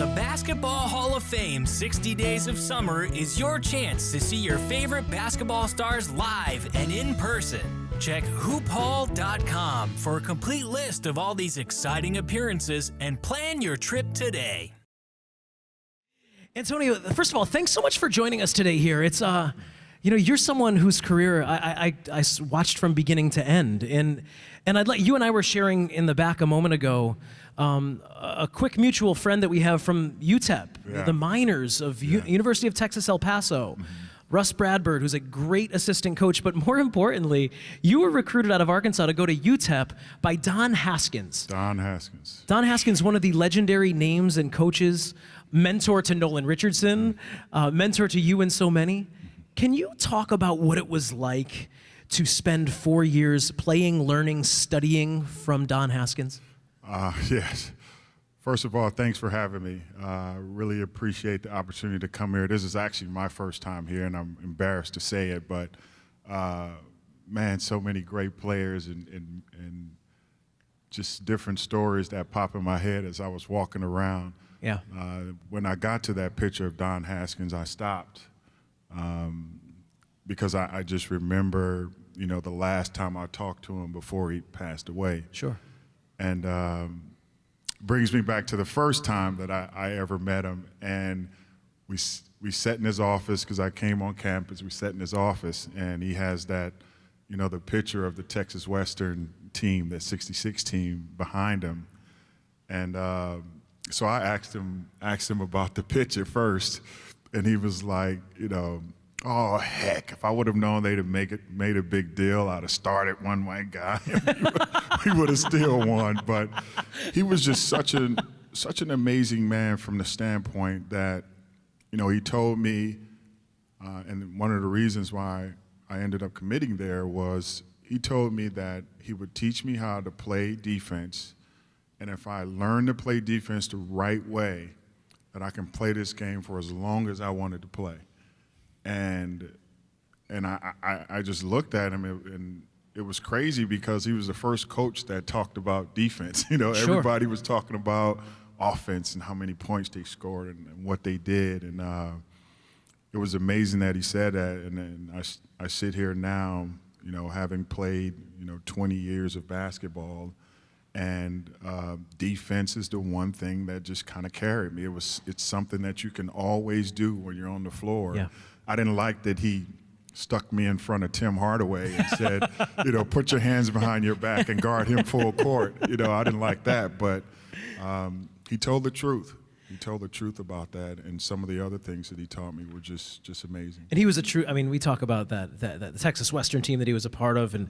The Basketball Hall of Fame 60 Days of Summer is your chance to see your favorite basketball stars live and in person. Check hoophall.com for a complete list of all these exciting appearances and plan your trip today. Antonio, first of all, thanks so much for joining us today here. It's, you're someone whose career I watched from beginning to end. And you and I were sharing in the back a moment ago a quick mutual friend that we have from UTEP, the Miners of University of Texas, El Paso. Russ Bradford, who's a great assistant coach, but more importantly, you were recruited out of Arkansas to go to UTEP by Don Haskins. Don Haskins. Don Haskins, one of the legendary names and coaches, mentor to Nolan Richardson, mentor to you and so many. Can you talk about what it was like to spend 4 years playing, learning, studying from Don Haskins? Yes. First of all, thanks for having me. Really appreciate the opportunity to come here. This is actually my first time here, and I'm embarrassed to say it, but man, so many great players and just different stories that pop in my head as I was walking around. Yeah. When I got to that picture of Don Haskins, I stopped because I just remember, the last time I talked to him before he passed away. Sure. And brings me back to the first time that I ever met him, and we sat in his office because I came on campus. We sat in his office, and he has that, the picture of the Texas Western team, that '66 team behind him, and so I asked him about the picture first, and he was like, oh heck, if I would have known they'd have made a big deal, I'd have started one white guy. We would have still won. But he was just such an amazing man from the standpoint that, he told me, and one of the reasons why I ended up committing there was he told me that he would teach me how to play defense, and if I learned to play defense the right way, that I can play this game for as long as I wanted to play. And I just looked at him, and it was crazy because he was the first coach that talked about defense. Sure. Everybody was talking about offense and how many points they scored and what they did. And it was amazing that he said that. And then I sit here now, having played, 20 years of basketball, and defense is the one thing that just kind of carried me. It's something that you can always do when you're on the floor. Yeah. I didn't like that he stuck me in front of Tim Hardaway and said, put your hands behind your back and guard him full court. I didn't like that, but he told the truth. He told the truth about that, and some of the other things that he taught me were just amazing. And he was we talk about that the Texas Western team that he was a part of, and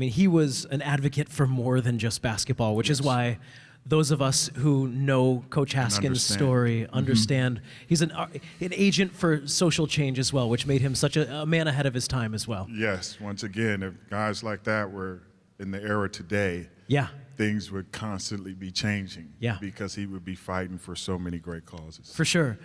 he was an advocate for more than just basketball, which is why those of us who know Coach Haskins' story understand he's an agent for social change as well, which made him such a man ahead of his time as well. Yes, once again, if guys like that were in the era today, things would constantly be changing because he would be fighting for so many great causes. For sure.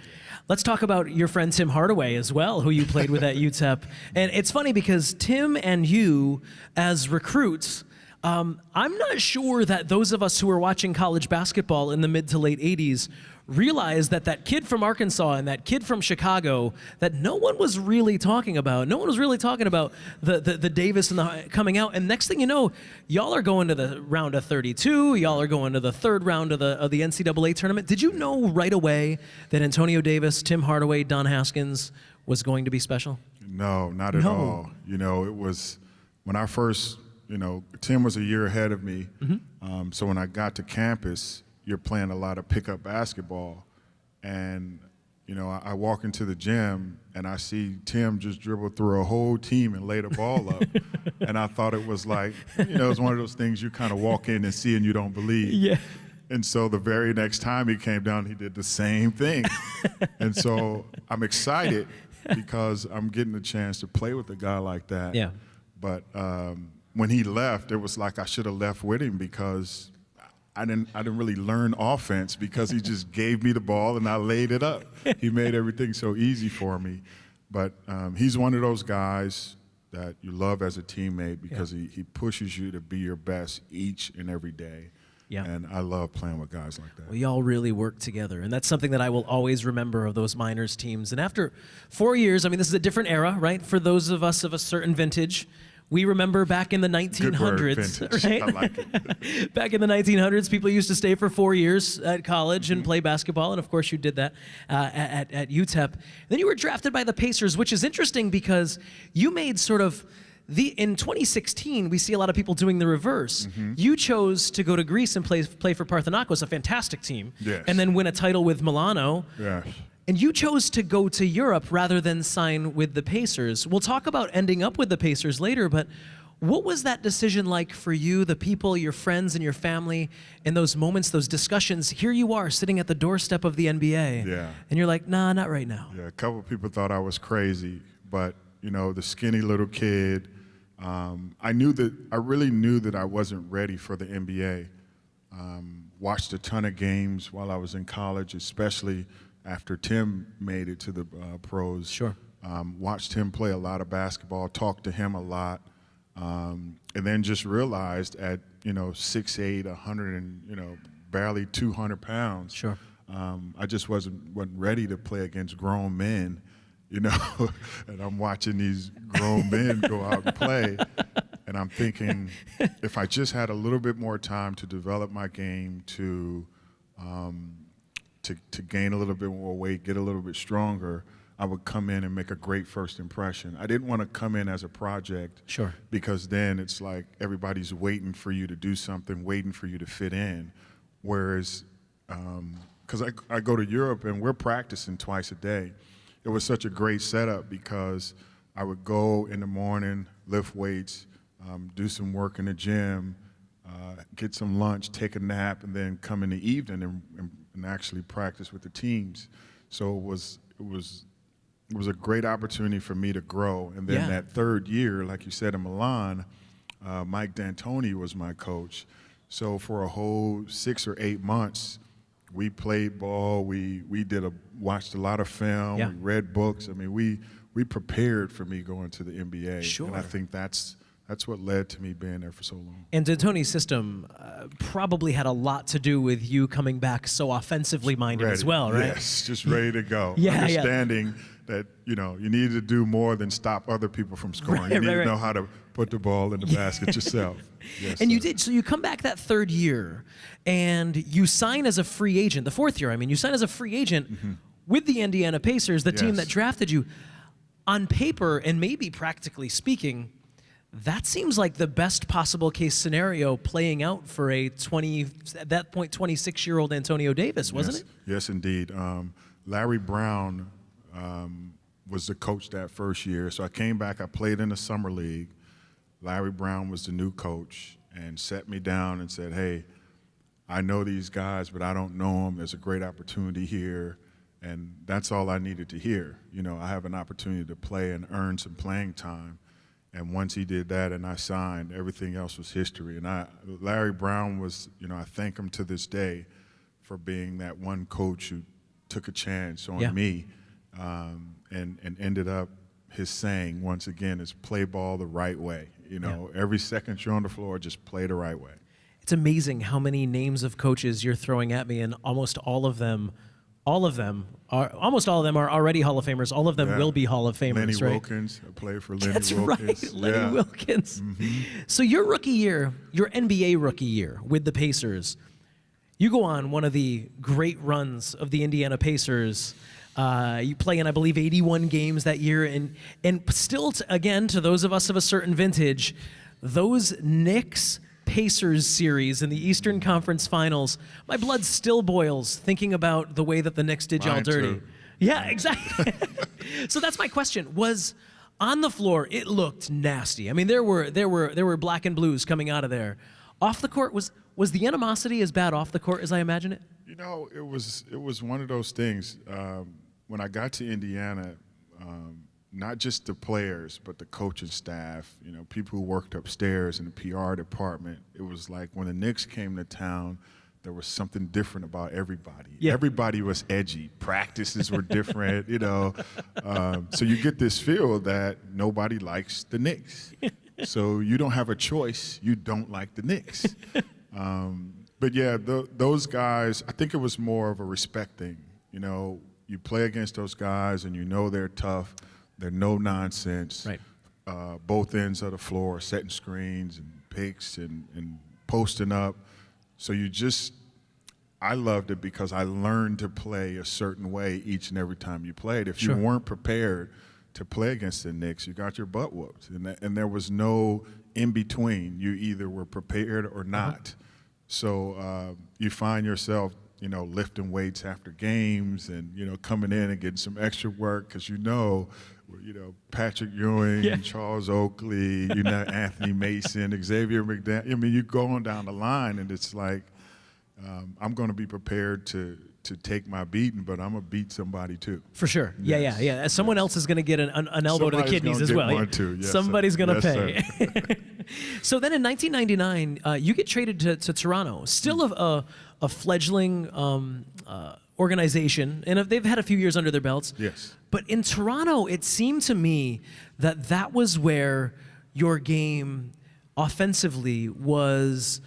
Let's talk about your friend Tim Hardaway as well, who you played with at UTEP. And it's funny because Tim and you, as recruits, I'm not sure that those of us who were watching college basketball in the mid to late 80s realized that kid from Arkansas and that kid from Chicago that no one was really talking about. No one was really talking about the Davis and the coming out. And next thing you know, y'all are going to the round of 32. Y'all are going to the third round of the NCAA tournament. Did you know right away that Antonio Davis, Tim Hardaway, Don Haskins was going to be special? No, not at all. It was when I first, Tim was a year ahead of me. So when I got to campus, you're playing a lot of pickup basketball. And, I walk into the gym and I see Tim just dribble through a whole team and lay the ball up. And I thought it was like, it's one of those things you kind of walk in and see and you don't believe. Yeah. And so the very next time he came down, he did the same thing. And so I'm excited because I'm getting a chance to play with a guy like that. Yeah. But when he left, it was like I should have left with him because I didn't really learn offense because he just gave me the ball and I laid it up. He made everything so easy for me. But he's one of those guys that you love as a teammate because he pushes you to be your best each and every day. Yeah. And I love playing with guys like that. We all really work together, and that's something that I will always remember of those minors teams. And after 4 years, I mean, this is a different era, right? For those of us of a certain vintage, we remember back in the 1900s, Good word, right? I like it. Back in the 1900s, people used to stay for 4 years at college and play basketball, and of course you did that at UTEP. Then you were drafted by the Pacers, which is interesting because you made sort of in 2016, we see a lot of people doing the reverse. You chose to go to Greece and play for Parthenaikos, a fantastic team, Yes. and then win a title with Milano. Yes. And you chose to go to Europe rather than sign with the Pacers. We'll talk about ending up with the Pacers later, but what was that decision like for you, the people, your friends, and your family in those moments, those discussions? Here you are sitting at the doorstep of the NBA. Yeah. And you're like, nah, not right now. Yeah, a couple of people thought I was crazy, but you know, the skinny little kid, I really knew that I wasn't ready for the NBA. Watched a ton of games while I was in college, especially after Tim made it to the pros. Sure. Watched him play a lot of basketball, talked to him a lot, and then just realized at 6'8", 100 and barely 200 pounds. Sure. I just wasn't ready to play against grown men, and I'm watching these grown men go out and play, and I'm thinking, if I just had a little bit more time to develop my game, to gain a little bit more weight, get a little bit stronger, I would come in and make a great first impression. I didn't want to come in as a project. Sure. Because then it's like everybody's waiting for you to do something, waiting for you to fit in. Whereas, because I go to Europe and we're practicing twice a day. It was such a great setup because I would go in the morning, lift weights, do some work in the gym, get some lunch, take a nap, and then come in the evening and actually practice with the teams. So it was a great opportunity for me to grow. And then that third year, like you said, in Milan, Mike D'Antoni was my coach. So for a whole 6 or 8 months, we played ball. We watched a lot of film. Yeah. We read books. I mean, we prepared for me going to the NBA. Sure. And I think that's what led to me being there for so long. And D'Antoni's system probably had a lot to do with you coming back so offensively minded as well, right? Yes, just ready to go. Yeah, Understanding that, you need to do more than stop other people from scoring. You need to know how to put the ball in the basket yourself. Yes, and you sir. did. So you come back that third year, and you sign as a free agent. The fourth year, I mean, you sign as a free agent with the Indiana Pacers, the team that drafted you. On paper, and maybe practically speaking, that seems like the best possible case scenario playing out for at that point, 26-year-old Antonio Davis, wasn't it? Yes, indeed. Larry Brown was the coach that first year. So I came back, I played in the summer league. Larry Brown was the new coach and set me down and said, hey, I know these guys, but I don't know them. There's a great opportunity here. And that's all I needed to hear. I have an opportunity to play and earn some playing time. And once he did that and I signed, everything else was history. And Larry Brown was, I thank him to this day for being that one coach who took a chance on me and ended up, his saying, once again, is play ball the right way. Every second you're on the floor, just play the right way. It's amazing how many names of coaches you're throwing at me, and almost all of them are already Hall of Famers. All of them will be Hall of Famers, Lenny right? Wilkins. I played for Lenny That's Wilkins. right, Lenny Wilkins. So your rookie year, your NBA rookie year with the Pacers, you go on one of the great runs of the Indiana Pacers. You play in, I believe, 81 games that year, and still, again, to those of us of a certain vintage, those Knicks Pacers series in the Eastern Conference Finals, my blood still boils thinking about the way that the Knicks did y'all dirty. Too. Yeah, exactly. So that's my question. Was on the floor, it looked nasty. I mean, there were black and blues coming out of there. Off the court, was the animosity as bad off the court as I imagine it? It was one of those things. When I got to Indiana, not just the players, but the coaching staff, people who worked upstairs in the PR department, it was like when the Knicks came to town, there was something different about everybody. Yeah. Everybody was edgy. Practices were different, So you get this feel that nobody likes the Knicks. So you don't have a choice. You don't like the Knicks. But But yeah, those guys, I think it was more of a respect thing. You know, you play against those guys and you know they're tough. They're no nonsense. Right. Both ends of the floor, setting screens and picks and posting up. So I loved it because I learned to play a certain way each and every time you played. If you weren't prepared to play against the Knicks, you got your butt whooped. And there was no in between. You either were prepared or not. So you find yourself, you know, lifting weights after games and, you know, coming in and getting some extra work because you know, Patrick Ewing, and Charles Oakley, you know, Anthony Mason, Xavier McDaniel. I mean, you go on down the line and it's like, I'm going to be prepared to take my beating, but I'm going to beat somebody too. For sure. Yes. Yeah. Someone else is going to get an elbow to the kidneys as well. One too. Yes, somebody's going to pay. Sir. So then in 1999, you get traded to Toronto, still a fledgling organization, and they've had a few years under their belts. Yes. But in Toronto, it seemed to me that was where your game offensively was.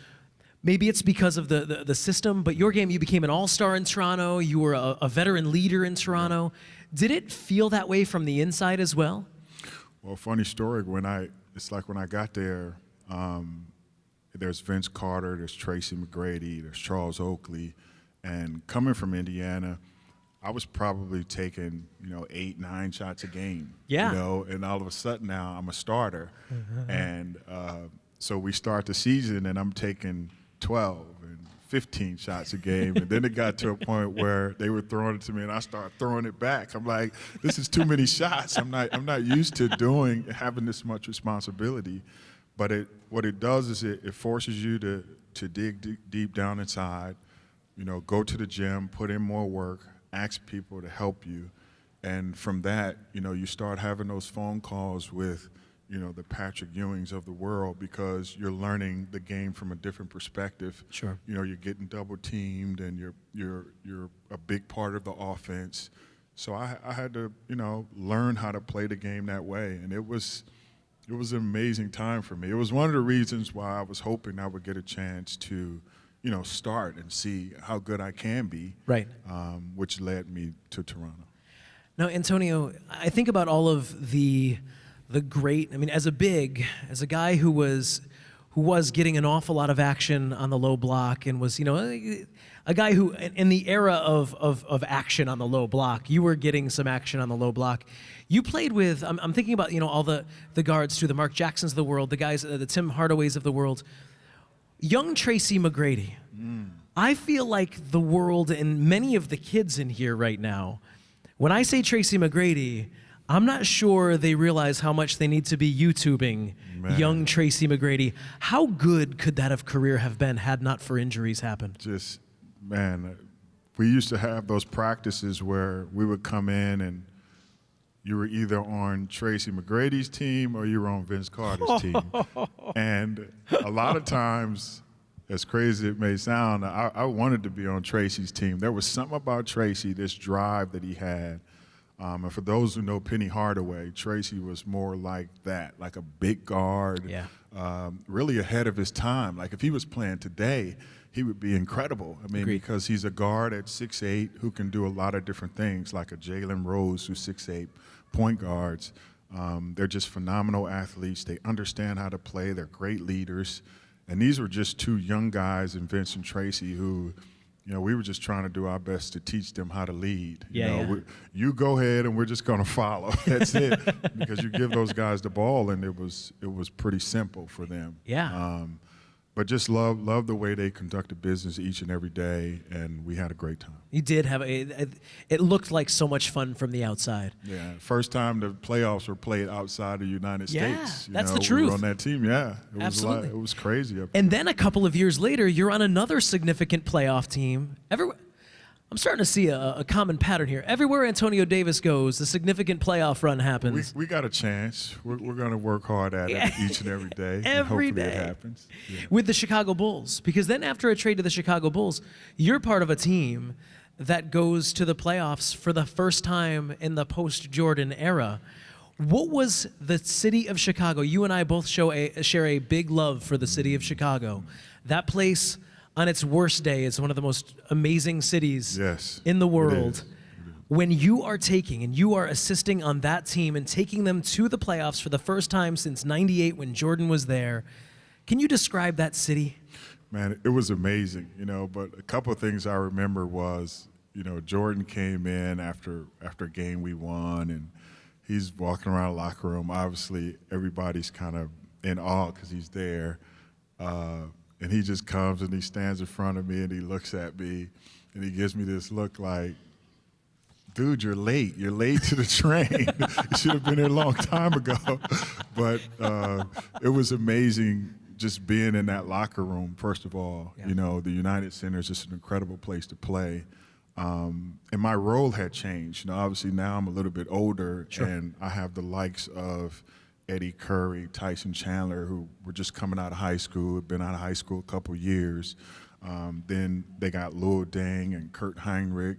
Maybe it's because of the system, but your game, you became an all-star in Toronto. You were a veteran leader in Toronto. Did it feel that way from the inside as well? Well, funny story. When I got there, there's Vince Carter, there's Tracy McGrady, there's Charles Oakley, and coming from Indiana, I was probably taking 8, 9 shots a game. Yeah. You know, and all of a sudden now I'm a starter, and so we start the season and I'm taking 12 and 15 shots a game, and then it got to a point where they were throwing it to me and I started throwing it back. I'm like, this is too many shots. I'm not used to having this much responsibility. But what it does is it forces you to dig deep down inside, go to the gym, put in more work, ask people to help you, and from that, you start having those phone calls with the Patrick Ewings of the world, because you're learning the game from a different perspective. Sure. You're getting double teamed, and you're a big part of the offense. So I had to learn how to play the game that way, and it was an amazing time for me. It was one of the reasons why I was hoping I would get a chance to start and see how good I can be. Right. Which led me to Toronto. Now, Antonio, I think about all of the great, as a guy who was getting an awful lot of action on the low block and was, a guy who, in the era of action on the low block, you were getting some action on the low block. You played with, I'm thinking about, all the guards too, the Mark Jacksons of the world, the guys, the Tim Hardaways of the world. Young Tracy McGrady. I feel like the world and many of the kids in here right now, when I say Tracy McGrady, I'm not sure they realize how much they need to be YouTubing young Tracy McGrady. How good could that career have been had not for injuries happened? We used to have those practices where we would come in and you were either on Tracy McGrady's team or you were on Vince Carter's team. And a lot of times, as crazy as it may sound, I wanted to be on Tracy's team. There was something about Tracy, this drive that he had. And for those who know Penny Hardaway, Tracy was more like that, like a big guard, really ahead of his time. Like if he was playing today, he would be incredible. Agreed. Because he's a guard at 6'8", who can do a lot of different things, like a Jalen Rose, who's 6'8", point guards. They're just phenomenal athletes. They understand how to play. They're great leaders. And these were just two young guys in Vince and Tracy who, we were just trying to do our best to teach them how to lead. You go ahead and we're just going to follow. That's it. Because you give those guys the ball, and it was pretty simple for them. Yeah. But just love the way they conducted business each and every day, and we had a great time. You did have it looked like so much fun from the outside. Yeah, first time the playoffs were played outside the United States. That's the truth. We were on that team, Absolutely. It was crazy up And there. then a couple of years later, you're on another significant playoff team. I'm starting to see a common pattern here. Everywhere Antonio Davis goes, a significant playoff run happens. We got a chance. We're going to work hard at it each and every day. Every and hopefully day. It happens. Yeah. With the Chicago Bulls. Because then after a trade to the Chicago Bulls, you're part of a team that goes to the playoffs for the first time in the post-Jordan era. What was the city of Chicago? You and I both share a big love for the city of Chicago. That place, on its worst day, is one of the most amazing cities Yes, in the it world. is. When you are taking and you are assisting on that team and taking them to the playoffs for the first time since '98 when Jordan was there, can you describe that city? Man, it was amazing, but a couple of things I remember was, Jordan came in after a game we won, and he's walking around the locker room. Obviously, everybody's kind of in awe because he's there. And he just comes and he stands in front of me and he looks at me and he gives me this look like, dude, you're late. You're late to the train. You should have been here a long time ago. But it was amazing just being in that locker room, first of all. Yeah. The United Center is just an incredible place to play. And my role had changed. Obviously now I'm a little bit older, Sure. and I have the likes of Eddie Curry, Tyson Chandler, who were just coming out of high school, had been out of high school a couple years. Then they got Lil Deng and Kurt Heinrich,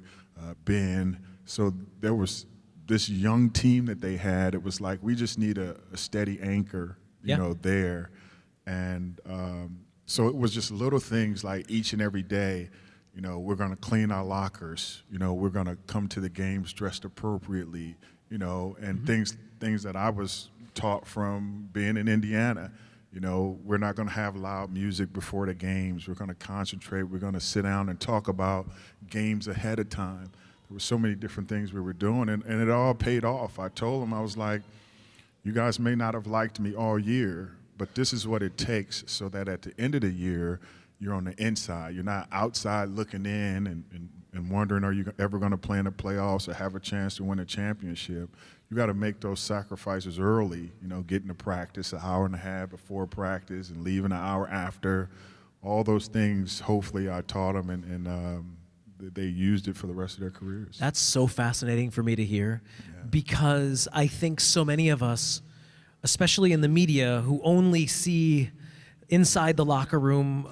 Ben. So there was this young team that they had. It was like we just need a steady anchor, there. And so it was just little things like each and every day, we're going to clean our lockers. We're going to come to the games dressed appropriately, and things that I was taught from being in Indiana. We're not going to have loud music before the games. We're going to concentrate. We're going to sit down and talk about games ahead of time. There were so many different things we were doing, and it all paid off. I told them, I was like, you guys may not have liked me all year, but this is what it takes so that at the end of the year, you're on the inside. You're not outside looking in and wondering, are you ever going to play in the playoffs or have a chance to win a championship? You got to make those sacrifices early, getting to practice an hour and a half before practice and leaving an hour after. All those things, hopefully, I taught them, and they used it for the rest of their careers. That's so fascinating for me to hear, because I think so many of us, especially in the media, who only see inside the locker room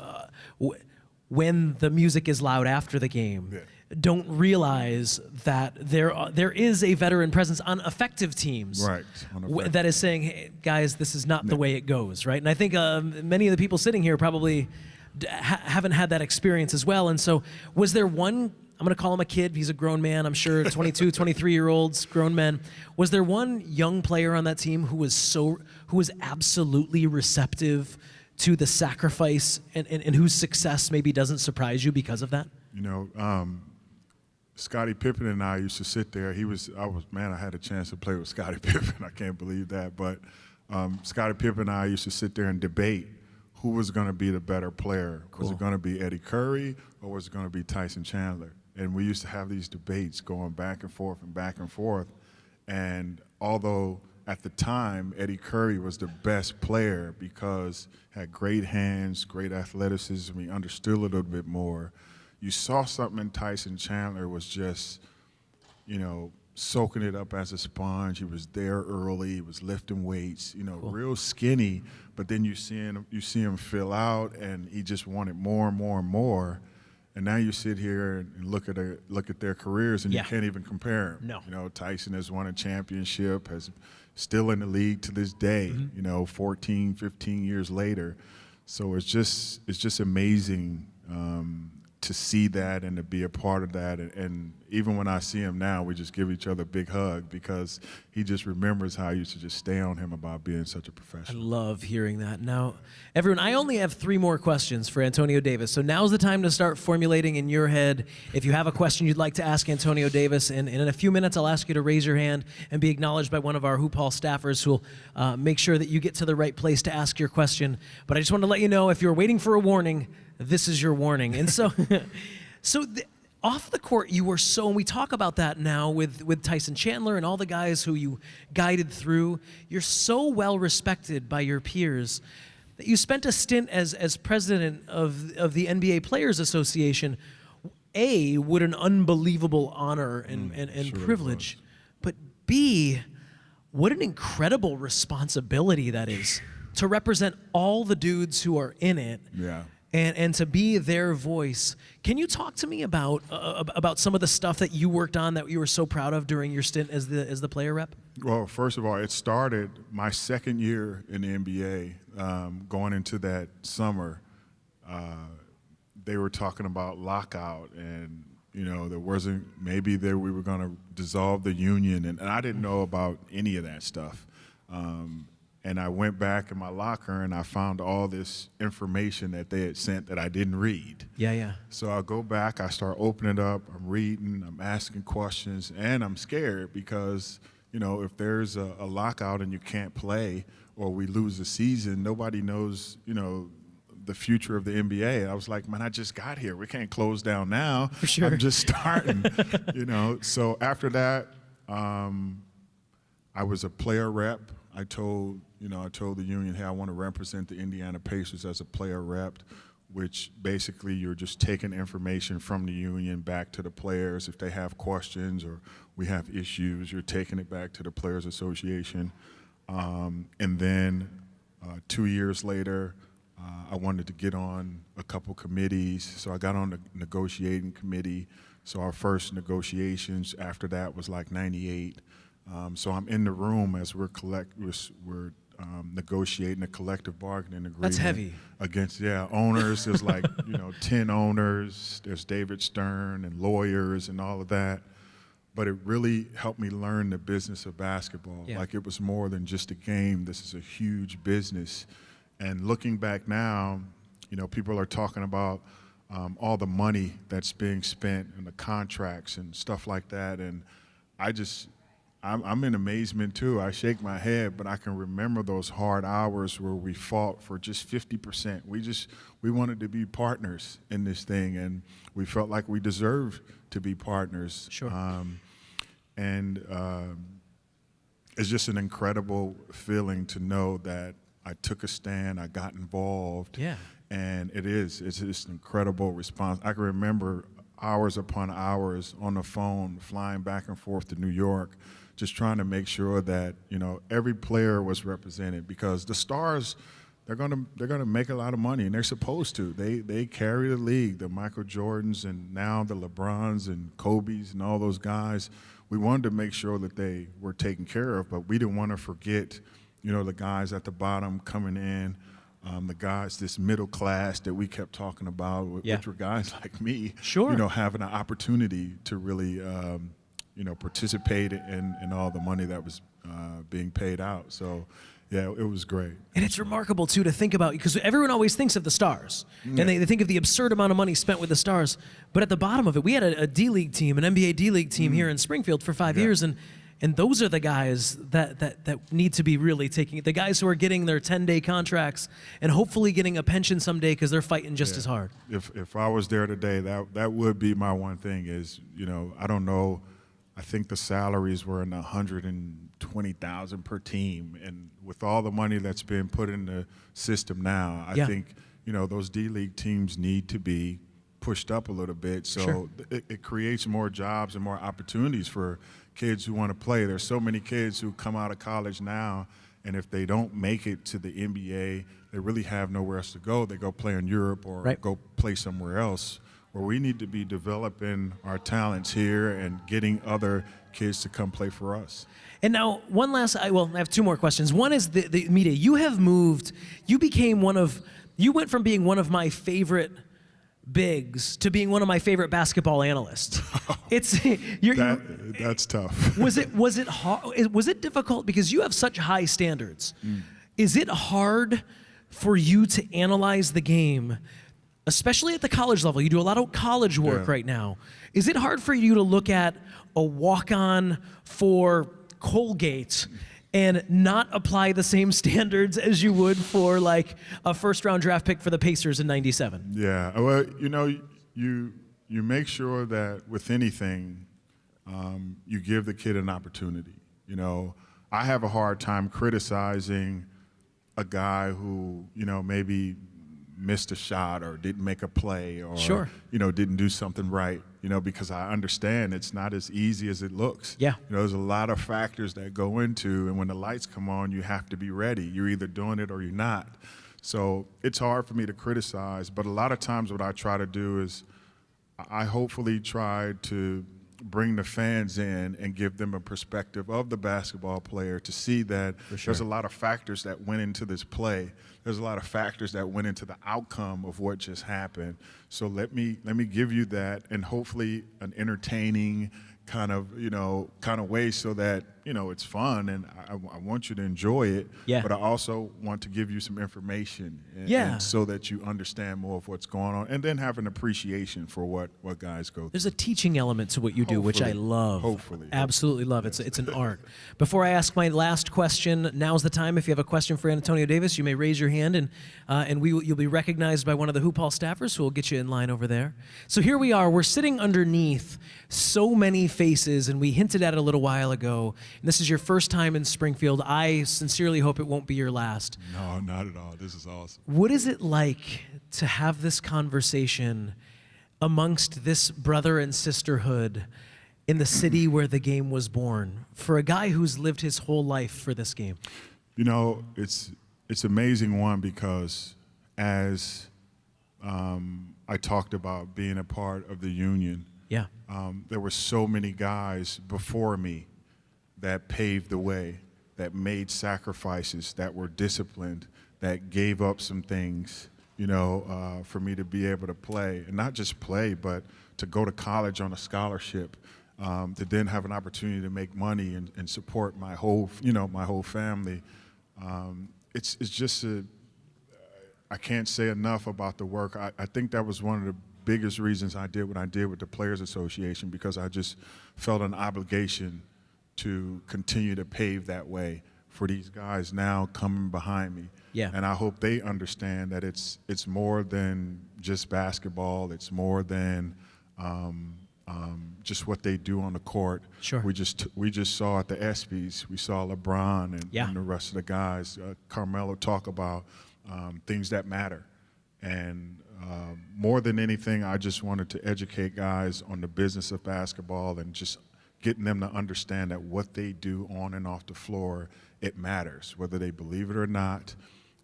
when the music is loud after the game, don't realize that there is a veteran presence on effective teams, Right. That is saying, hey, guys, this is not the way it goes, right? And I think many of the people sitting here probably haven't had that experience as well. And so was there one, I'm going to call him a kid, he's a grown man, I'm sure, 22, 23-year-olds, grown men. Was there one young player on that team who was absolutely receptive to the sacrifice and whose success maybe doesn't surprise you because of that? Scottie Pippen and I used to sit there. I had a chance to play with Scottie Pippen. I can't believe that. But Scottie Pippen and I used to sit there and debate who was going to be the better player. Cool. Was it going to be Eddie Curry or was it going to be Tyson Chandler? And we used to have these debates going back and forth and back and forth. And although at the time Eddie Curry was the best player because he had great hands, great athleticism, he understood a little bit more, you saw something in Tyson Chandler was just, soaking it up as a sponge. He was there early. He was lifting weights, Cool. real skinny. But then you see him fill out, and he just wanted more and more and more. And now you sit here and look at their careers, and you can't even compare them. No. Tyson has won a championship, has still in the league to this day. 14, 15 years later. So it's just amazing. To see that and to be a part of that. And even when I see him now, we just give each other a big hug because he just remembers how I used to just stay on him about being such a I professional. love hearing that. Now, everyone, I only have 3 more questions for Antonio Davis. So now's the time to start formulating in your head if you have a question you'd like to ask Antonio Davis. And in a few minutes, I'll ask you to raise your hand and be acknowledged by one of our Hoop Hall staffers who will make sure that you get to the right place to ask your question. But I just want to let you know, if you're waiting for a warning, this is your warning. And so, off the court, you were so, and we talk about that now with Tyson Chandler and all the guys who you guided through, you're so well respected by your peers that you spent a stint as president of the NBA Players Association. What an unbelievable honor and sure privilege. But B, what an incredible responsibility that is to represent all the dudes who are in it. Yeah. And to be their voice. Can you talk to me about some of the stuff that you worked on that you were so proud of during your stint as the player rep? Well, first of all, it started my second year in the NBA, going into that summer. they were talking about lockout, and there wasn't, maybe we were going to dissolve the union, and I didn't know about any of that stuff. And I went back in my locker and I found all this information that they had sent that I didn't read. Yeah. So I go back, I start opening it up, I'm reading, I'm asking questions, and I'm scared because, if there's a lockout and you can't play or we lose the season, nobody knows, the future of the NBA. I was like, man, I just got here. We can't close down now. For sure. I'm just starting, So after that, I was a player rep. I told the union, hey, I want to represent the Indiana Pacers as a player rep, which basically you're just taking information from the union back to the players. If they have questions or we have issues, you're taking it back to the Players Association. And then 2 years later, I wanted to get on a couple committees, so I got on the negotiating committee. So our first negotiations after that was like '98. So I'm in the room as we're negotiating a collective bargaining agreement. That's heavy. Against owners. There's like 10 owners. There's David Stern and lawyers and all of that. But it really helped me learn the business of basketball. Yeah. Like it was more than just a game. This is a huge business. And looking back now, people are talking about all the money that's being spent and the contracts and stuff like that. And I'm in amazement too. I shake my head, but I can remember those hard hours where we fought for just 50%. We wanted to be partners in this thing, and we felt like we deserved to be partners. Sure. It's just an incredible feeling to know that I took a stand, I got involved. Yeah. And it's just an incredible response. I can remember hours upon hours on the phone, flying back and forth to New York, just trying to make sure that every player was represented, because the stars, they're gonna make a lot of money, and they're supposed to. They carry the league, the Michael Jordans and now the LeBrons and Kobe's and all those guys. We wanted to make sure that they were taken care of, but we didn't want to forget the guys at the bottom coming in, the guys, this middle class that we kept talking about, which were guys like me, sure. Having an opportunity to really, participate in all the money that was being paid out. So, yeah, it was great. And it's remarkable, too, to think about, because everyone always thinks of the stars, and they think of the absurd amount of money spent with the stars. But at the bottom of it, we had a D-League team, an NBA D-League team here in Springfield for 5 years, and those are the guys that need to be really taking it. The guys who are getting their 10-day contracts and hopefully getting a pension someday because they're fighting just as hard. If I was there today, that would be my one thing is, I don't know, I think the salaries were in $120,000 per team. And with all the money that's been put in the system now, I think, those D-League teams need to be pushed up a little bit. So it creates more jobs and more opportunities for kids who want to play. There's so many kids who come out of college now, and if they don't make it to the NBA, they really have nowhere else to go. They go play in Europe or go play somewhere else. Where we need to be developing our talents here and getting other kids to come play for us. And now, I have two more questions. One is the media. You went from being one of my favorite bigs to being one of my favorite basketball analysts. That's tough. Was it hard? Was it difficult because you have such high standards? Is it hard for you to analyze the game, especially at the college level? You do a lot of college work right now. Is it hard for you to look at a walk-on for Colgate and not apply the same standards as you would for like a first-round draft pick for the Pacers in '97? Yeah, well, you make sure that with anything, you give the kid an opportunity. I have a hard time criticizing a guy who, maybe missed a shot or didn't make a play or, didn't do something right, because I understand it's not as easy as it looks. Yeah. There's a lot of factors that go into, and when the lights come on, you have to be ready. You're either doing it or you're not. So it's hard for me to criticize, but a lot of times what I try to do is I hopefully try to, bring the fans in and give them a perspective of the basketball player to see that there's a lot of factors that went into this play. There's a lot of factors that went into the outcome of what just happened. So let me give you that, and hopefully an entertaining kind of way, so that it's fun, and I want you to enjoy it. Yeah. But I also want to give you some information, and so that you understand more of what's going on, and then have an appreciation for what guys go through. There's a teaching element to what you do, which I love. Hopefully. Absolutely love. It's an art. Before I ask my last question, now's the time. If you have a question for Antonio Davis, you may raise your hand, and you'll be recognized by one of the Hoop Hall staffers who will get you in line over there. So here we are. We're sitting underneath so many faces, and we hinted at it a little while ago. And this is your first time in Springfield. I sincerely hope it won't be your last. No, not at all. This is awesome. What is it like to have this conversation amongst this brother and sisterhood in the city where the game was born, for a guy who's lived his whole life for this game? It's amazing, one, because as I talked about being a part of the union, there were so many guys before me that paved the way, that made sacrifices, that were disciplined, that gave up some things, for me to be able to play, and not just play, but to go to college on a scholarship, to then have an opportunity to make money and support my whole family. It's just I can't say enough about the work. I think that was one of the biggest reasons I did what I did with the Players Association, because I just felt an obligation to continue to pave that way for these guys now coming behind me. Yeah. And I hope they understand that it's more than just basketball. It's more than just what they do on the court. Sure. We just saw at the ESPYs, we saw LeBron and the rest of the guys, Carmelo, talk about things that matter. And more than anything, I just wanted to educate guys on the business of basketball, and just getting them to understand that what they do on and off the floor, it matters. Whether they believe it or not,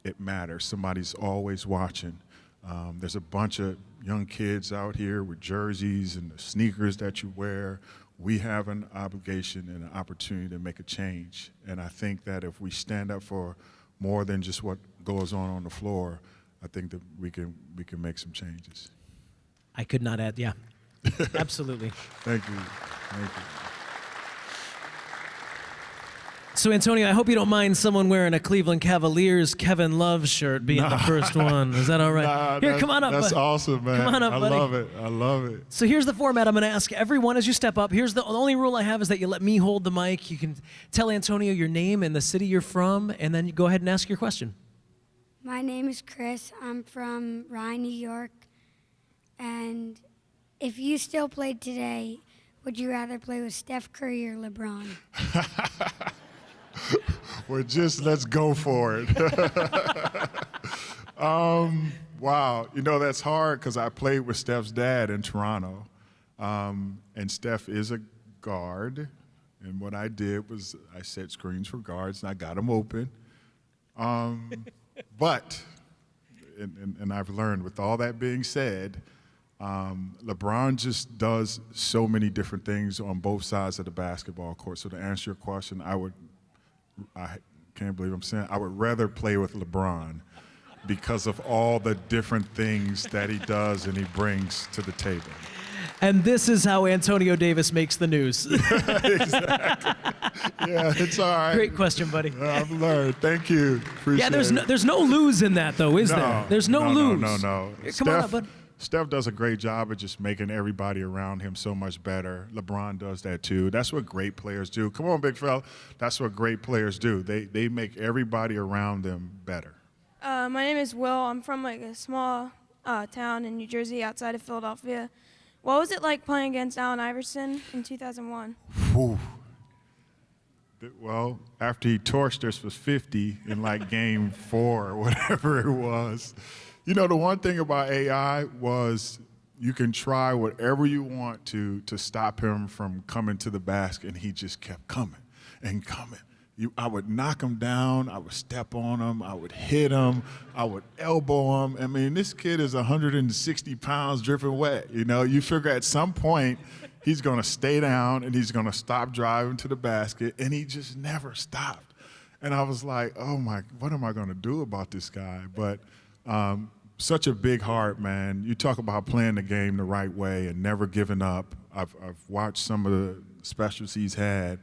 it matters. Somebody's always watching. There's a bunch of young kids out here with jerseys and the sneakers that you wear. We have an obligation and an opportunity to make a change. And I think that if we stand up for more than just what goes on the floor, I think that we can make some changes. I could not add, absolutely. Thank you. So, Antonio, I hope you don't mind someone wearing a Cleveland Cavaliers Kevin Love shirt being the first one. Is that all right? Here, come on up. That's awesome, man. Come on up, buddy. I love it. So here's the format. I'm going to ask everyone as you step up. Here's the only rule I have is that you let me hold the mic. You can tell Antonio your name and the city you're from, and then you go ahead and ask your question. My name is Chris. I'm from Rye, New York. And if you still played today, would you rather play with Steph Curry or LeBron? Well, let's go for it. Wow. That's hard, because I played with Steph's dad in Toronto. And Steph is a guard. And what I did was I set screens for guards, and I got them open. But, and I've learned, with all that being said, LeBron just does so many different things on both sides of the basketball court. So to answer your question, I can't believe I'm saying, I would rather play with LeBron because of all the different things that he does and he brings to the table. And this is how Antonio Davis makes the news. Exactly. Yeah, it's all right. Great question, buddy. I've learned. Thank you. Appreciate it. There's no lose in that, though, is there? There's no lose. No. Come on up, bud. Steph does a great job of just making everybody around him so much better. LeBron does that too. That's what great players do. Come on, big fella. That's what great players do. They make everybody around them better. My name is Will. I'm from a small town in New Jersey outside of Philadelphia. What was it like playing against Allen Iverson in 2001? Whew. Well, after he torched us for 50 in game 4 or whatever it was. The one thing about AI was you can try whatever you want to stop him from coming to the basket, and he just kept coming and coming. I would knock him down, I would step on him, I would hit him, I would elbow him. I mean, this kid is 160 pounds dripping wet. You figure at some point he's going to stay down and he's going to stop driving to the basket, and he just never stopped. And I was like, oh my, what am I going to do about this guy? But such a big heart, man. You talk about playing the game the right way and never giving up. I've watched some of the specials he's had,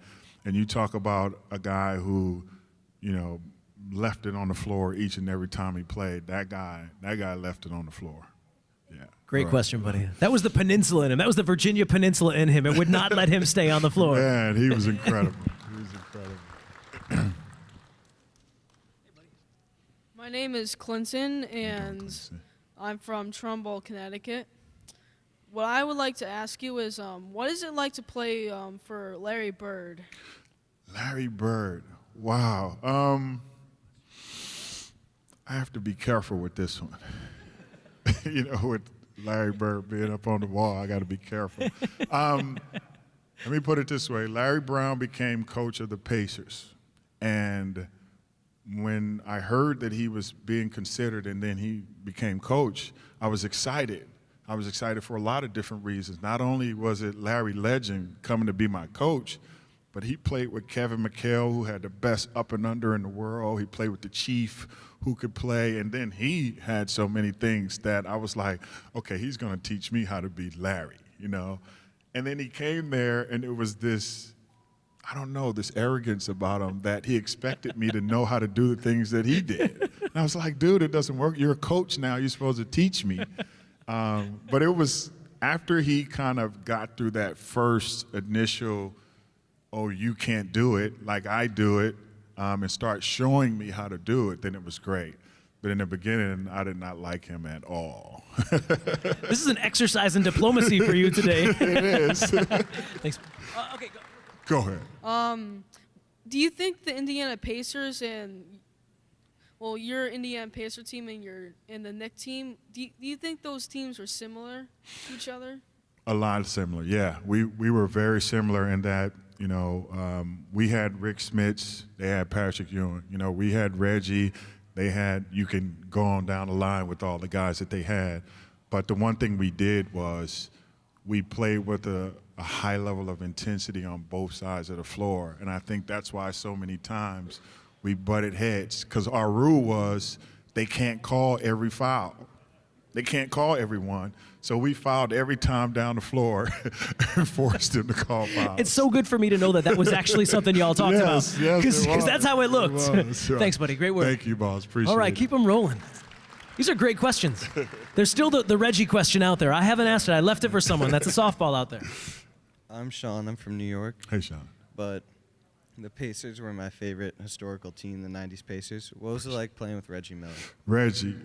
and you talk about a guy who, you know, left it on the floor each and every time he played. That guy left it on the floor. Yeah. Great question, buddy. That was the peninsula in him. That was the Virginia Peninsula in him. It would not let him stay on the floor. Man, he was incredible. He was incredible. My name is Clinton, and I'm from Trumbull, Connecticut. What I would like to ask you is, what is it like to play for Larry Bird? Larry Bird. Wow. I have to be careful with this one. You know, with Larry Bird being up on the wall, I got to be careful. Let me put it this way. Larry Brown became coach of the Pacers. And when I heard that he was being considered and then he became coach, I was excited. I was excited for a lot of different reasons. Not only was it Larry Legend coming to be my coach, but he played with Kevin McHale, who had the best up and under in the world. He played with the Chief, who could play. And then he had so many things that I was like, okay, he's going to teach me how to be Larry, you know? And then he came there, and it was this, I don't know, this arrogance about him that he expected me to know how to do the things that he did. And I was like, dude, it doesn't work. You're a coach now. You're supposed to teach me. But it was after he kind of got through that first initial, oh, you can't do it like I do it, and start showing me how to do it, then it was great. But in the beginning, I did not like him at all. This is an exercise in diplomacy for you today. It is. Thanks. Okay, go. Go ahead. Do you think the Indiana Pacers and, well, your Indiana Pacer team and the Knicks team, do you think those teams were similar to each other? A lot similar, yeah. We were very similar in that, you know, we had Rick Smits, they had Patrick Ewing. You know, we had Reggie, they had, you can go on down the line with all the guys that they had. But the one thing we did was we played with a high level of intensity on both sides of the floor. And I think that's why so many times we butted heads, because our rule was they can't call every foul. They can't call everyone. So we fouled every time down the floor and forced them to call fouls. It's so good for me to know that that was actually something y'all talked about. Yes, because that's how it looked. Thanks, buddy. Great work. Thank you, boss. Appreciate it. All right, keep them rolling. These are great questions. There's still the Reggie question out there. I haven't asked it. I left it for someone. That's a softball out there. I'm Sean. I'm from New York. Hey, Sean. But the Pacers were my favorite historical team, the 90s Pacers. What was it like playing with Reggie Miller? Reggie.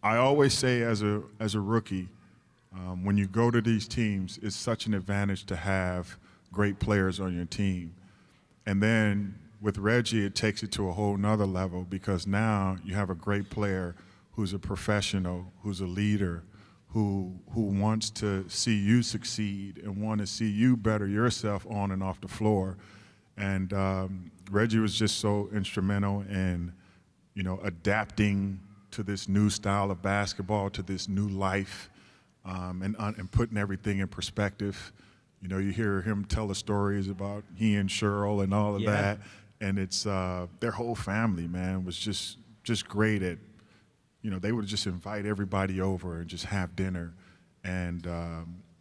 I always say as a rookie, when you go to these teams, it's such an advantage to have great players on your team. And then with Reggie, it takes it to a whole nother level, because now you have a great player who's a professional, who's a leader, who wants to see you succeed and want to see you better yourself on and off the floor. And Reggie was just so instrumental in, you know, adapting to this new style of basketball, to this new life, and putting everything in perspective. You know, you hear him tell the stories about he and Cheryl and all of that, and it's their whole family, man, was just great at, you know, they would just invite everybody over and just have dinner, and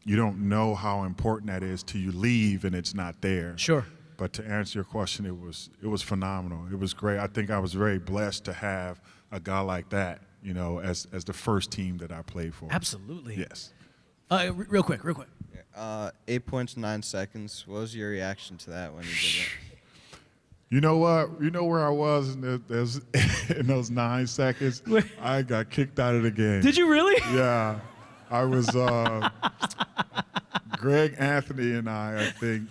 you don't know how important that is till you leave and it's not there. Sure. But to answer your question, it was phenomenal. It was great. I think I was very blessed to have a guy like that, you know, as the first team that I played for. Absolutely. Yes. Real quick. 8 points, 9 seconds. What was your reaction to that when you did it? You know what? You know where I was in those 9 seconds? I got kicked out of the game. Did you really? Yeah. I was Greg Anthony and I think.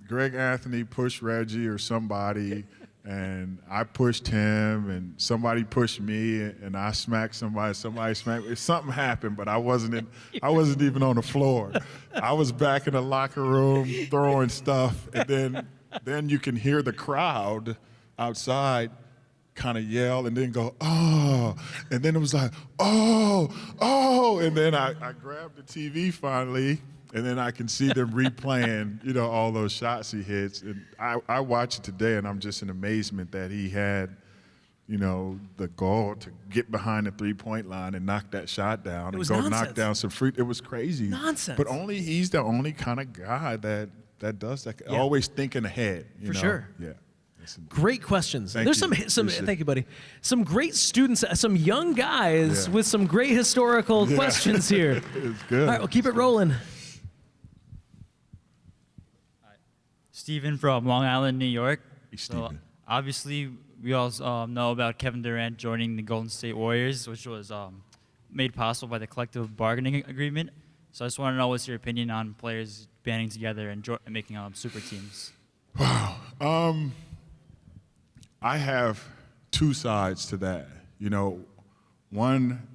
Greg Anthony pushed Reggie or somebody, and I pushed him, and somebody pushed me, and I smacked somebody. Somebody smacked me. Something happened, but I wasn't even on the floor. I was back in the locker room throwing stuff, and then you can hear the crowd outside kind of yell and then go, oh, and then it was like, oh, and then I grabbed the TV finally, and then I can see them replaying, you know, all those shots he hits. And I watched it today, and I'm just in amazement that he had, you know, the goal to get behind the three-point line and knock that shot down and go knock down some free. It was crazy. Nonsense. But he's the only kind of guy that does that. Yeah. Always thinking ahead. You know? Sure. Yeah. Great questions. Thank There's you. some thank you, buddy. Some great students, some young guys with some great historical questions here. It's good. All right, we'll keep it rolling. Steven from Long Island, New York. Hey, So Steven. obviously, we all know about Kevin Durant joining the Golden State Warriors, which was made possible by the collective bargaining agreement. So I just want to know what's your opinion on players banding together and making super teams. Wow. I have two sides to that. You know, one,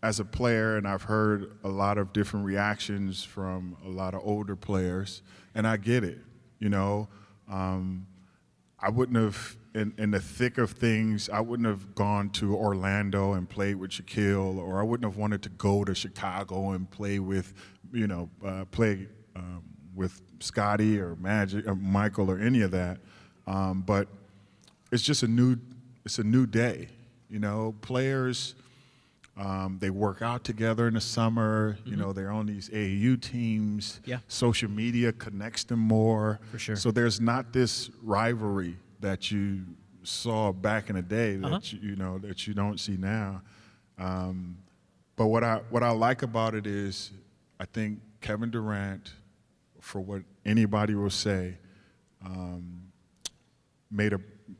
as a player, and I've heard a lot of different reactions from a lot of older players, and I get it. You know, I wouldn't have, in the thick of things, I wouldn't have gone to Orlando and played with Shaquille, or I wouldn't have wanted to go to Chicago and play with, you know, with Scotty or Magic or Michael or any of that. But it's just a new day. You know, players, they work out together in the summer. You know, they're on these AAU teams. Yeah. Social media connects them more. For sure. So there's not this rivalry that you saw back in the day that you know that you don't see now. But what I like about it is, I think Kevin Durant, for what anybody will say,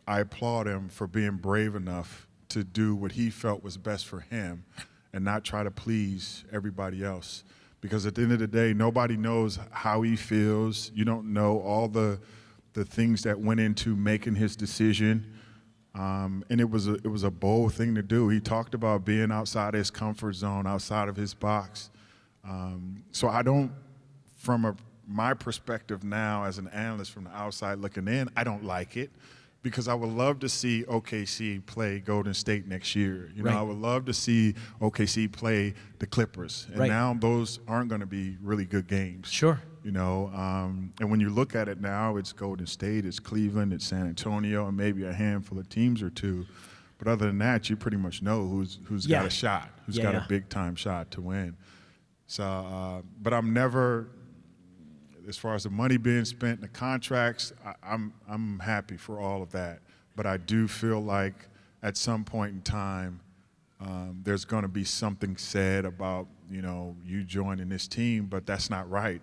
I applaud him for being brave enough to do what he felt was best for him and not try to please everybody else. Because at the end of the day, nobody knows how he feels. You don't know all the things that went into making his decision. And it was a bold thing to do. He talked about being outside his comfort zone, outside of his box. So I don't, from my perspective now as an analyst from the outside looking in, I don't like it, because I would love to see OKC play Golden State next year. You know, I would love to see OKC play the Clippers. And now those aren't going to be really good games. Sure. You know, and when you look at it now, it's Golden State, it's Cleveland, it's San Antonio, and maybe a handful of teams or two. But other than that, you pretty much know who's got a shot, who's got a big-time shot to win. So, but I'm never, as far as the money being spent, the contracts, I'm happy for all of that. But I do feel like at some point in time, there's going to be something said about, you know, you joining this team, but that's not right.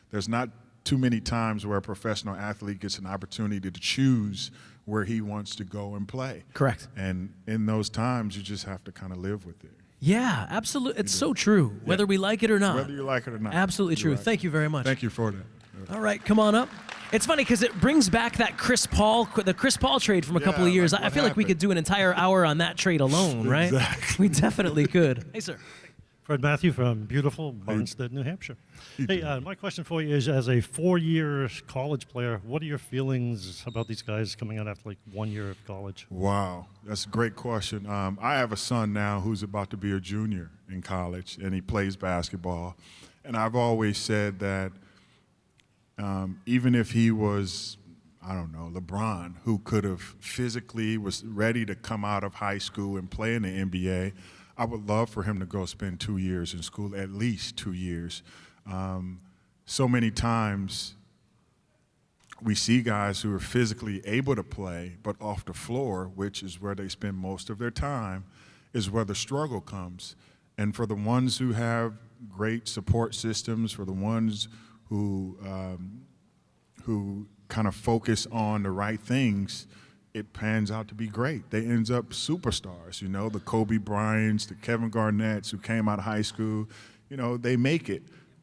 There's not too many times where a professional athlete gets an opportunity to choose where he wants to go and play. Correct. And in those times, you just have to kind of live with it. Yeah, absolutely. It's so true, whether we like it or not. Whether you like it or not. Absolutely true. Right. Thank you very much. Thank you for that. All right, come on up. It's funny because it brings back that the Chris Paul trade from a couple of years. like I feel like we could do an entire hour on that trade alone, right? Exactly. We definitely could. Hey, sir. Fred Matthew from beautiful Barnstead, New Hampshire. Hey, my question for you is, as a 4-year college player, what are your feelings about these guys coming out after like 1 year of college? Wow, that's a great question. I have a son now who's about to be a junior in college, and he plays basketball. And I've always said that even if he was, I don't know, LeBron, who could have physically was ready to come out of high school and play in the NBA, I would love for him to go spend 2 years in school, at least 2 years. So many times we see guys who are physically able to play, but off the floor, which is where they spend most of their time, is where the struggle comes. And for the ones who have great support systems, for the ones who kind of focus on the right things, it pans out to be great. They end up superstars, you know, the Kobe Bryants, the Kevin Garnetts who came out of high school, you know, they make it.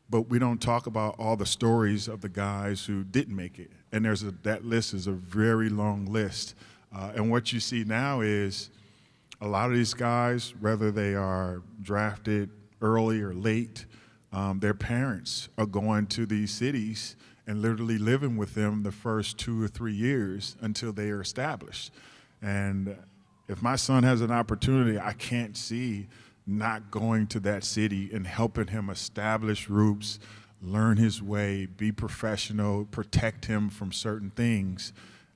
But we don't talk about all the stories of the guys who didn't make it. And that list is a very long list. And what you see now is a lot of these guys, whether they are drafted early or late, their parents are going to these cities and literally living with them the first 2 or 3 years until they are established. And if my son has an opportunity, I can't see not going to that city and helping him establish roots, learn his way, be professional, protect him from certain things.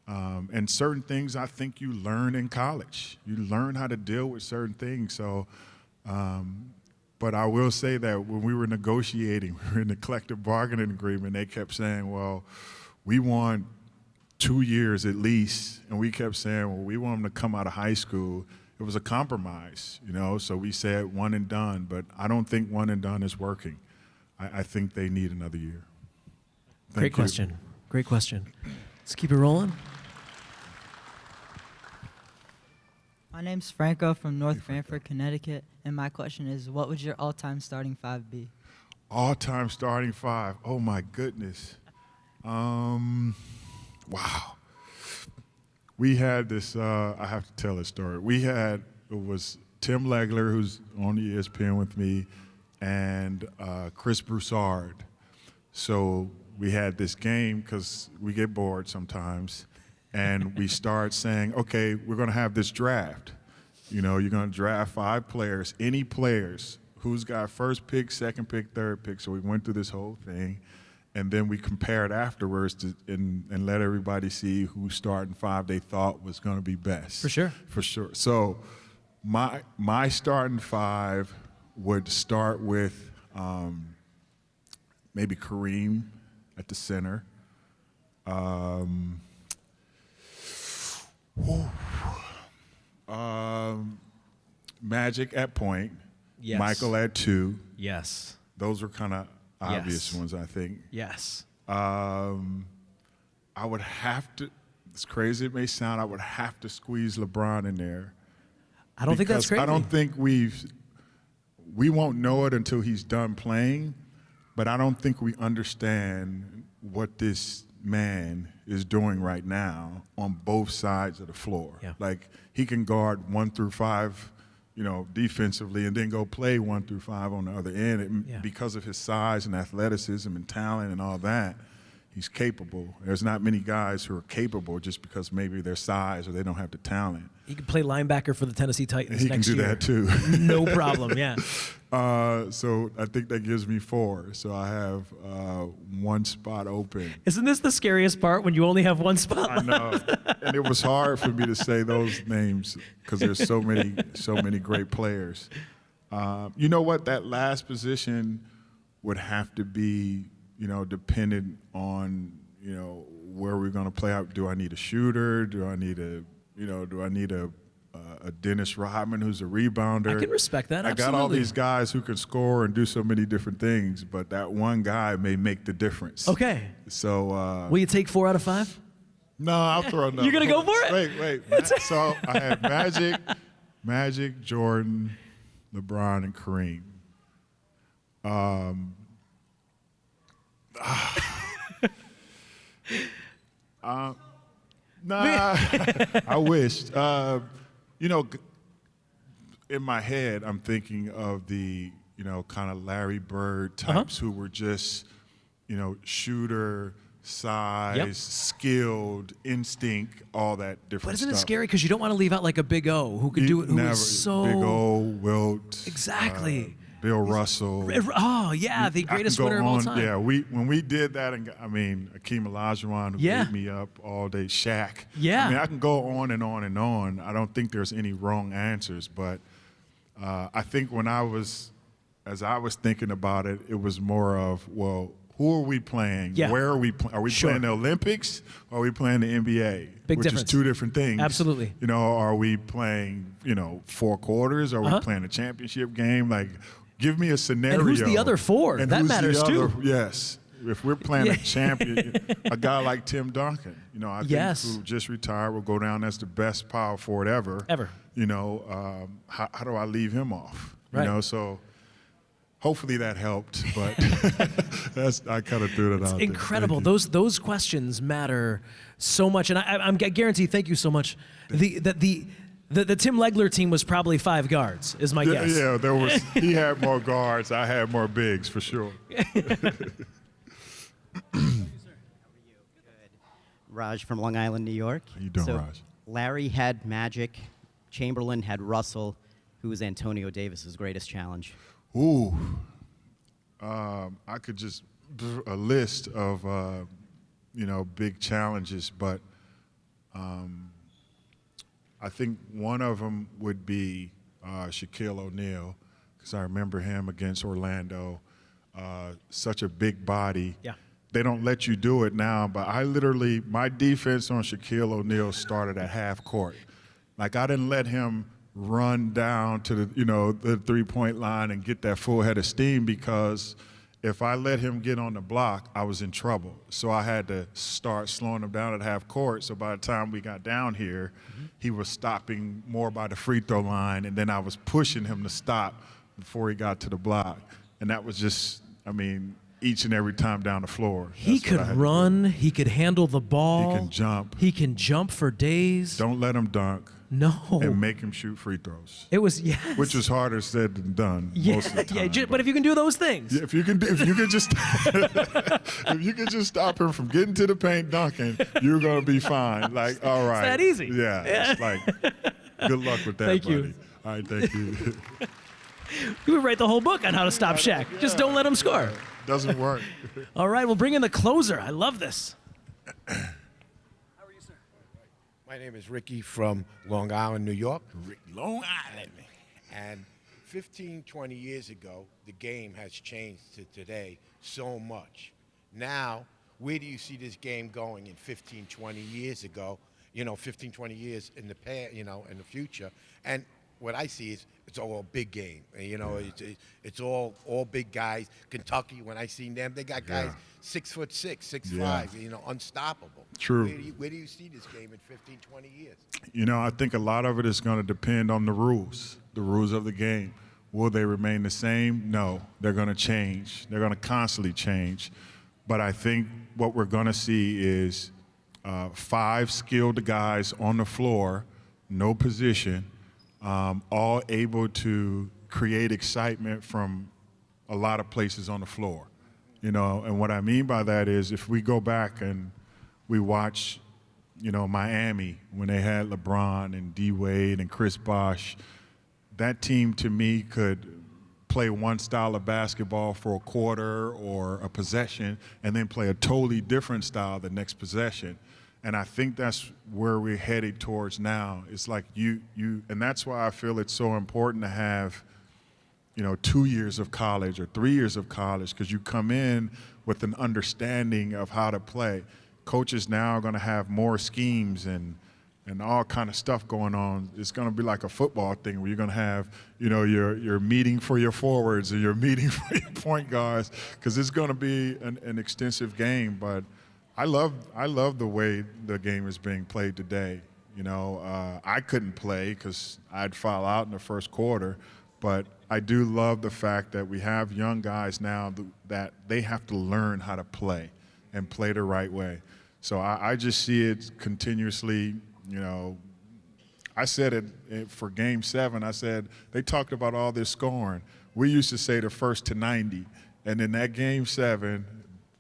And certain things I think you learn in college. You learn how to deal with certain things. So, but I will say that when we were negotiating, we were in the collective bargaining agreement, they kept saying, well, we want 2 years at least. And we kept saying, well, we want him to come out of high school. It was a compromise, you know, so we said one and done, but I don't think one and done is working. I think they need another year. Great question. Great question. Let's keep it rolling. My name's Franco from North Branford, Connecticut, and my question is, what would your all-time starting five be? All-time starting five. Oh, my goodness. Wow. We had this, I have to tell a story. It was Tim Legler, who's on the ESPN with me, and Chris Broussard. So we had this game because we get bored sometimes, and we start saying, okay, we're going to have this draft. You know, you're going to draft 5 players, any players, who's got first pick, second pick, third pick. So we went through this whole thing, and then we compared afterwards and let everybody see who's starting 5 they thought was going to be best. For sure. For sure. So my starting 5 would start with maybe Kareem at the center. Magic at point. Yes. Michael at 2. Yes. Those were kind of obvious ones, I think. Yes. I would have to, as crazy it may sound, I would have to squeeze LeBron in there. I don't think that's crazy. I don't think we won't know it until he's done playing, but I don't think we understand what this man is doing right now on both sides of the floor. Yeah. Like, he can guard 1 through 5, you know, defensively, and then go play 1 through 5 on the other end. Because of his size and athleticism and talent and all that, he's capable. There's not many guys who are capable just because maybe their size or they don't have the talent. He can play linebacker for the Tennessee Titans He next can do year. that too. No problem, yeah. So I think that gives me 4. So I have 1 spot open. Isn't this the scariest part when you only have 1 spot? I know. And it was hard for me to say those names because there's so many great players. You know what? That last position would have to be, you know, dependent on, you know, where we're going to play out. Do I need a shooter? Do I need a Dennis Rodman who's a rebounder? I can respect that, I got all absolutely. these guys who can score and do so many different things, but that one guy may make the difference. Okay. So will you take 4 out of 5? no, I'll throw another. You're gonna go for it? Wait. So I had Magic, Jordan, LeBron, and Kareem. Nah, I wished. You know, in my head, I'm thinking of the, you know, kind of Larry Bird types who were just, you know, shooter, size, skilled, instinct, all that different But stuff. isn't it scary because you don't want to leave out like a Big O who could do it, who Never, is so Big O, Wilt. Exactly. Bill Russell. Oh yeah, the greatest winner of all time. Yeah, when we did that, and I mean, Akeem Olajuwon, who beat me up all day, Shaq. Yeah. I mean, I can go on and on and on. I don't think there's any wrong answers, but I think as I was thinking about it, it was more of, well, who are we playing? Yeah. Where are we playing? Are we playing the Olympics or are we playing the NBA? Big Which difference. is 2 different things. Absolutely. You know, are we playing, you know, 4 quarters? Are we playing a championship game? Like, give me a scenario. And who's the other 4? And that who's matters the other, too. Yes. If we're playing a champion, a guy like Tim Duncan, you know, I think who just retired will go down as the best power forward ever. You know, how do I leave him off? Right. You know, so hopefully that helped, but I kind of threw it out there. Incredible. Those questions matter so much, and I guarantee. Thank you so much. The Tim Legler team was probably 5 guards, is my guess. Yeah, he had more guards. I had more bigs for sure. Raj from Long Island, New York. How you doing, Raj? Larry had Magic, Chamberlain had Russell. Who was Antonio Davis's greatest challenge? Ooh, I could just a list of big challenges, but I think one of them would be Shaquille O'Neal, because I remember him against Orlando. Such a big body. Yeah. They don't let you do it now, but my defense on Shaquille O'Neal started at half court. Like, I didn't let him run down to the three-point line and get that full head of steam, because if I let him get on the block, I was in trouble. So I had to start slowing him down at half court. So by the time we got down here, he was stopping more by the free throw line, and then I was pushing him to stop before he got to the block. And that was just, each and every time down the floor. He could run. He could handle the ball. He can jump. He can jump for days. Don't let him dunk. No. And make him shoot free throws. It was, yes. Which was harder said than done most of the time. Yeah, but if you can do those things. Yeah, if you can just if you can just stop him from getting to the paint dunking, you're gonna be fine. Like, all right. It's that easy. Yeah. It's like, good luck with that, Thank buddy. you. All right, thank you. You would write the whole book on how to stop Shaq. Just don't let him score. Doesn't work. All right, we'll bring in the closer. I love this. My name is Ricky from Long Island, New York. Long Island. And 15, 20 years ago, the game has changed to today so much. Now, where do you see this game going in 15, 20 years ago? 15, 20 years in the past, in the future. And what I see is it's all a big game. It's all big guys. Kentucky, when I seen them, they got guys 6'6", 6'5", unstoppable. True. Where do you see this game in 15, 20 years? I think a lot of it is going to depend on the rules of the game. Will they remain the same? No, they're going to change. They're going to constantly change. But I think what we're going to see is 5 skilled guys on the floor, no position, all able to create excitement from a lot of places on the floor. And what I mean by that is, if we go back and we watch, Miami, when they had LeBron and D. Wade and Chris Bosh, that team to me could play one style of basketball for a quarter or a possession and then play a totally different style the next possession. And I think that's where we're headed towards now. It's like and that's why I feel it's so important to have, 2 years of college or 3 years of college, because you come in with an understanding of how to play. Coaches now are going to have more schemes and all kind of stuff going on. It's going to be like a football thing where you're going to have, your meeting for your forwards and your meeting for your point guards, because it's going to be an extensive game. But I love the way the game is being played today. I couldn't play because I'd foul out in the first quarter, but I do love the fact that we have young guys now that they have to learn how to play and play the right way. So I just see it continuously. I said it for Game 7. I said they talked about all this scoring. We used to say the first to 90, and in that Game 7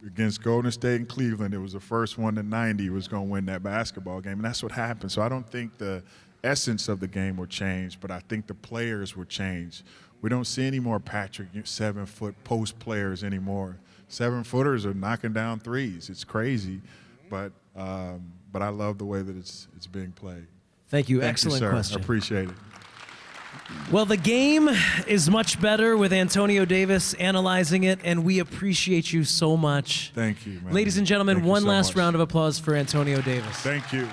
against Golden State and Cleveland, it was the first one to 90 was going to win that basketball game, and that's what happened. So I don't think the essence of the game will change, but I think the players will change. We don't see any more Patrick 7-foot post players anymore. 7-footers are knocking down threes. It's crazy, but I love the way that it's being played. Thank you. Thank Excellent you, sir. question. I appreciate it. Well, the game is much better with Antonio Davis analyzing it, and we appreciate you so much. Thank you, man. Ladies and gentlemen, Thank you one so last much. round of applause for Antonio Davis. Thank you.